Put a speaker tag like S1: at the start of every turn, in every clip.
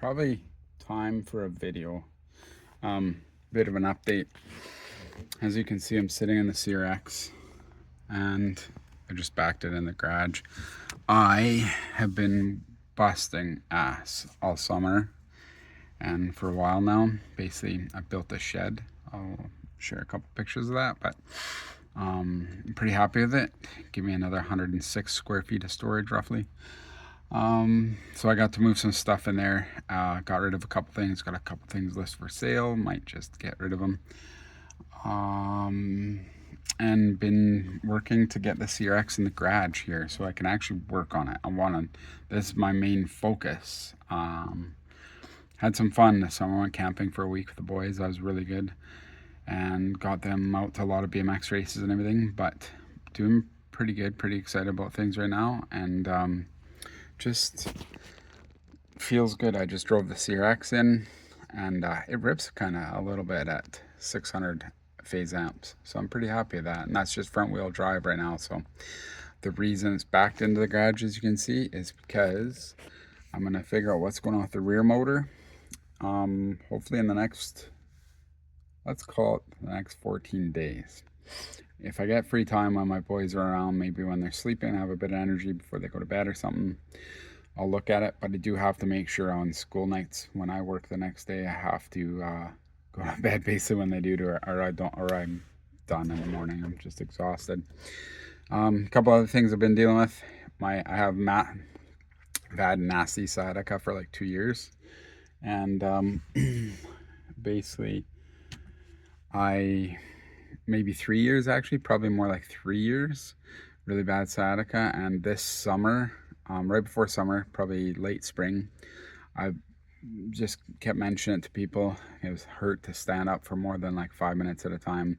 S1: Probably time for a video. Bit of an update. As you can see, I'm sitting in the CRX and I just backed it in the garage. I have been busting ass all summer and for a while now. Basically, I built a shed. I'll share a couple pictures of that, but I'm pretty happy with it. Give me another 106 square feet of storage roughly. So I got to move some stuff in there, got rid of a couple things, got a couple things listed for sale, might just get rid of them. And been working to get the CRX in the garage here so I can actually work on it. This is my main focus. Had some fun this summer, went camping for a week with the boys, that was really good. And got them out to a lot of BMX races and everything, but doing pretty good, pretty excited about things right now. And just feels good. I just drove the CRX in and it rips kind of a little bit at 600 phase amps, so I'm pretty happy with that. And that's just front wheel drive right now. So the reason it's backed into the garage, as you can see, is because I'm gonna figure out what's going on with the rear motor. Hopefully in the next, let's call it the next 14 days. If I get free time when my boys are around, maybe when they're sleeping, have a bit of energy before they go to bed or something, I'll look at it. But I do have to make sure on school nights when I work the next day, I have to go to bed basically when they do, or I'm done in the morning. I'm just exhausted. A couple other things I've been dealing with. I've had nasty sciatica for like 2 years, and basically maybe 3 years actually, probably more like 3 years, really bad sciatica. And this summer, right before summer, probably late spring, I just kept mentioning it to people. It was hurt to stand up for more than like 5 minutes at a time,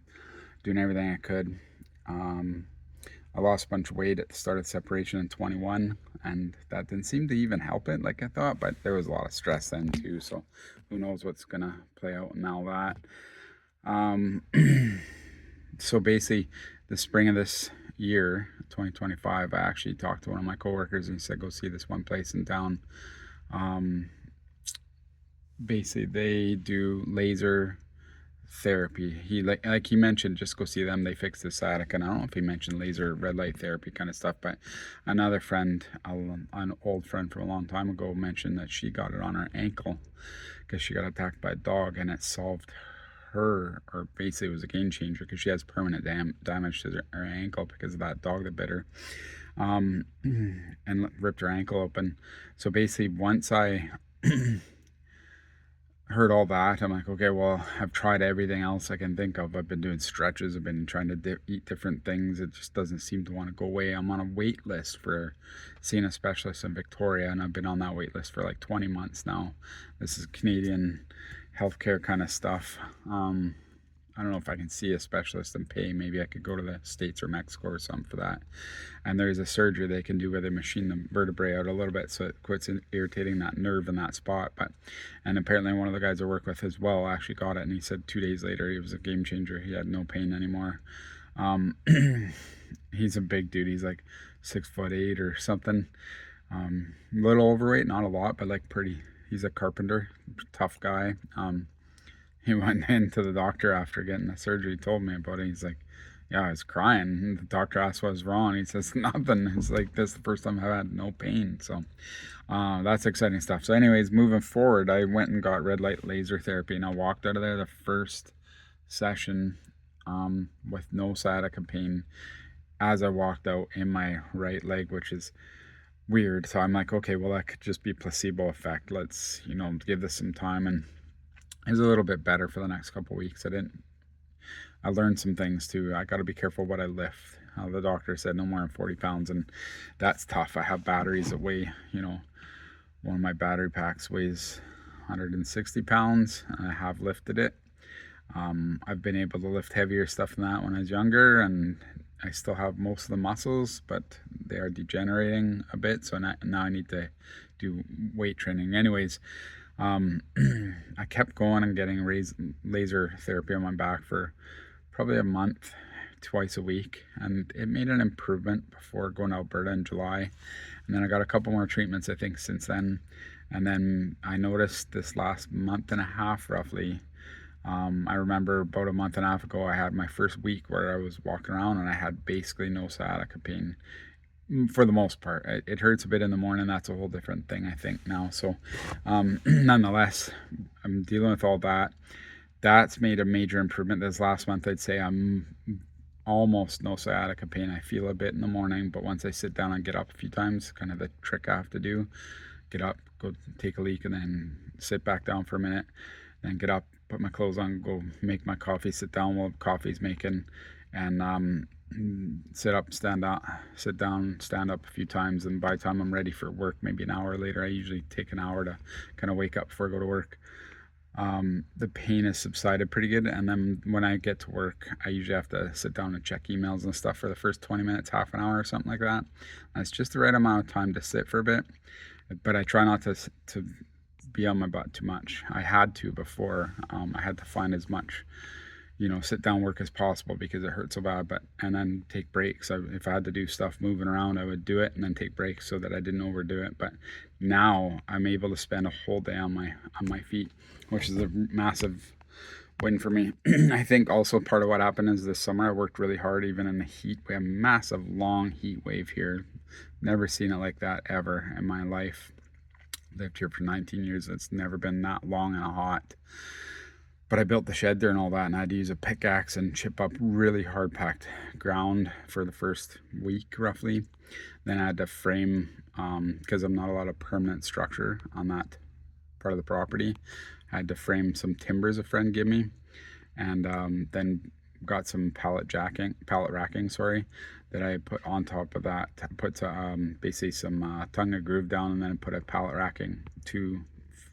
S1: doing everything I could. I lost a bunch of weight at the start of separation in 21, and that didn't seem to even help it like I thought, but there was a lot of stress then too, so who knows what's gonna play out in all that. So basically the spring of this year, 2025, I actually talked to one of my coworkers and he said, go see this one place in town. Basically they do laser therapy. He mentioned, just go see them, they fix the sciatica. And I don't know if he mentioned laser red light therapy kind of stuff, but another friend, an old friend from a long time ago, mentioned that she got it on her ankle because she got attacked by a dog, and it solved her, or basically it was a game changer because she has permanent damage to her ankle because of that dog that bit her, and ripped her ankle open. So basically once I heard all that, I'm like, okay, well, I've tried everything else I can think of. I've been doing stretches, I've been trying to eat different things. It just doesn't seem to want to go away. I'm on a wait list for seeing a specialist in Victoria, and I've been on that wait list for like 20 months now. This is Canadian healthcare kind of stuff. I don't know if I can see a specialist and pay. Maybe I could go to the States or Mexico or something for that. And there's a surgery they can do where they machine the vertebrae out a little bit so it quits irritating that nerve in that spot. And apparently one of the guys I work with as well actually got it, and he said 2 days later it was a game changer. He had no pain anymore. He's a big dude. He's like 6'8" or something. A little overweight, not a lot, but like pretty. He's a carpenter, tough guy. He went into the doctor after getting the surgery, told me about it. He's like, yeah, I was crying. And the doctor asked what was wrong. He says, nothing. It's like, this is the first time I've had no pain. So that's exciting stuff. So anyways, moving forward, I went and got red light laser therapy, and I walked out of there the first session with no sciatica pain as I walked out in my right leg, which is weird. So I'm like, okay, well, that could just be placebo effect. Let's, give this some time. And it's a little bit better for the next couple weeks. I learned some things too. I got to be careful what I lift. The doctor said no more than 40 pounds, and that's tough. I have batteries that weigh, one of my battery packs weighs 160 pounds, and I have lifted it. I've been able to lift heavier stuff than that when I was younger, and I still have most of the muscles, but they are degenerating a bit, so now I need to do weight training. Anyways, I kept going and getting laser therapy on my back for probably a month, twice a week, and it made an improvement before going to Alberta in July. And then I got a couple more treatments I think since then, And then I noticed this last month and a half roughly, I remember about a month and a half ago, I had my first week where I was walking around and I had basically no sciatica pain for the most part. It hurts a bit in the morning. That's a whole different thing, I think, now. So, nonetheless, I'm dealing with all that. That's made a major improvement this last month. I'd say I'm almost no sciatica pain. I feel a bit in the morning, but once I sit down and get up a few times, kind of the trick I have to do, get up, go take a leak, and then sit back down for a minute, then get up, put my clothes on, go make my coffee, sit down while coffee's making, and sit up, stand up, sit down, stand up a few times, and by the time I'm ready for work, maybe an hour later, I usually take an hour to kind of wake up before I go to work. The pain has subsided pretty good, and then when I get to work, I usually have to sit down and check emails and stuff for the first 20 minutes, half an hour or something like that. And it's just the right amount of time to sit for a bit, but I try not to be on my butt too much. I had to before. I had to find as much, sit down work as possible because it hurt so bad, and then take breaks. If I had to do stuff moving around, I would do it and then take breaks so that I didn't overdo it. But now I'm able to spend a whole day on my feet, which is a massive win for me. I think also part of what happened is this summer I worked really hard, even in the heat. We have a massive long heat wave here. Never seen it like that ever in my life. Lived here for 19 years. It's never been that long and hot. But I built the shed there and all that, and I had to use a pickaxe and chip up really hard packed ground for the first week roughly. Then I had to frame, because I'm not a lot of permanent structure on that part of the property. I had to frame some timbers a friend gave me, and then got some pallet racking, that I put on top of that. I put basically some tongue of groove down, and then put a pallet racking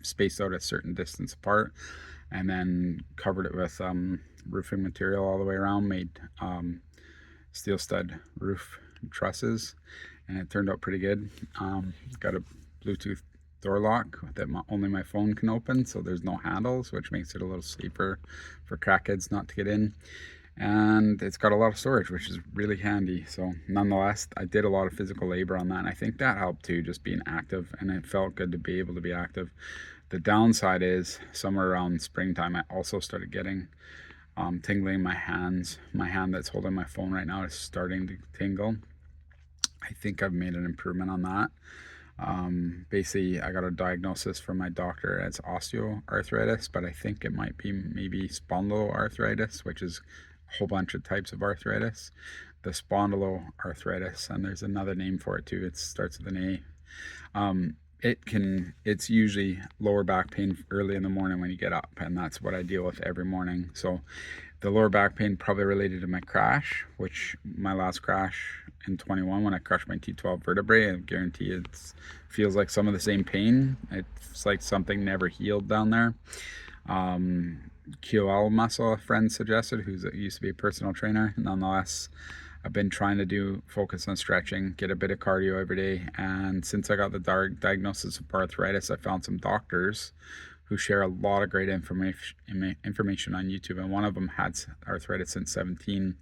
S1: spaced out a certain distance apart, and then covered it with roofing material all the way around. Made steel stud roof trusses, and it turned out pretty good. Got a Bluetooth door lock that only my phone can open, so there's no handles, which makes it a little safer for crackheads not to get in. And it's got a lot of storage, which is really handy. So nonetheless, I did a lot of physical labor on that, and I think that helped too, just being active, and it felt good to be able to be active. The downside is somewhere around springtime, I also started getting tingling in my hands. My hand that's holding my phone right now is starting to tingle. I think I've made an improvement on that. Basically, I got a diagnosis from my doctor as osteoarthritis, but I think it might be maybe spondyloarthritis, which is a whole bunch of types of arthritis. The spondyloarthritis, and there's another name for it too. It starts with an A. It's usually lower back pain early in the morning when you get up, and that's what I deal with every morning. So the lower back pain probably related to my crash, which my last crash in 21 when I crushed my T12 vertebrae. I guarantee it feels like some of the same pain. It's like something never healed down there. QL muscle, a friend suggested, used to be a personal trainer. Nonetheless, I've been trying to focus on stretching, get a bit of cardio every day. And since I got the diagnosis of arthritis, I found some doctors who share a lot of great information on YouTube. And one of them had arthritis since 17.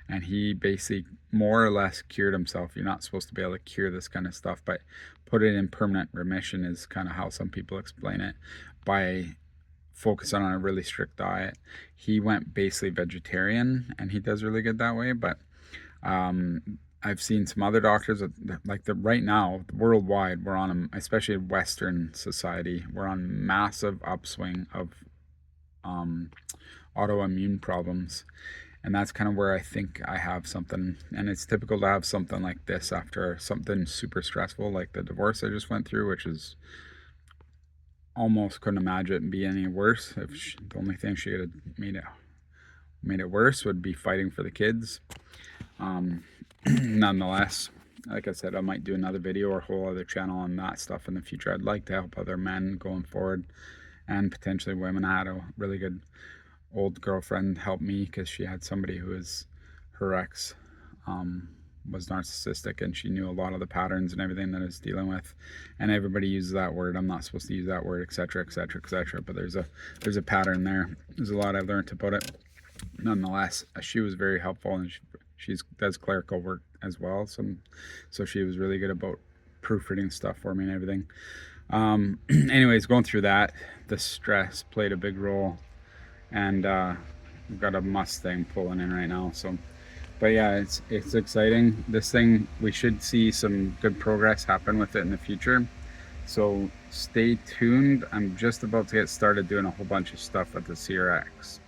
S1: And he basically more or less cured himself. You're not supposed to be able to cure this kind of stuff, but put it in permanent remission is kind of how some people explain it, by focusing on a really strict diet. He went basically vegetarian, and he does really good that way. But I've seen some other doctors right now, worldwide, we're on especially in Western society, we're on massive upswing of autoimmune problems. And that's kind of where I think I have something. And it's typical to have something like this after something super stressful like the divorce I just went through, which is almost couldn't imagine it be any worse. The only thing she could have made it worse would be fighting for the kids. Nonetheless, like I said, I might do another video or a whole other channel on that stuff in the future. I'd like to help other men going forward, and potentially women. I had a really good old girlfriend help me because she had somebody her ex was narcissistic, and she knew a lot of the patterns and everything that I was dealing with. And everybody uses that word. I'm not supposed to use that word, etc., etc., etc. But there's a pattern there. There's a lot I learned about it. Nonetheless, she was very helpful, and she does clerical work as well. So she was really good about proofreading stuff for me and everything. Anyways, going through that, the stress played a big role, and we've got a Mustang pulling in right now. So, but yeah, it's exciting. This thing, we should see some good progress happen with it in the future. So stay tuned. I'm just about to get started doing a whole bunch of stuff with the CRX.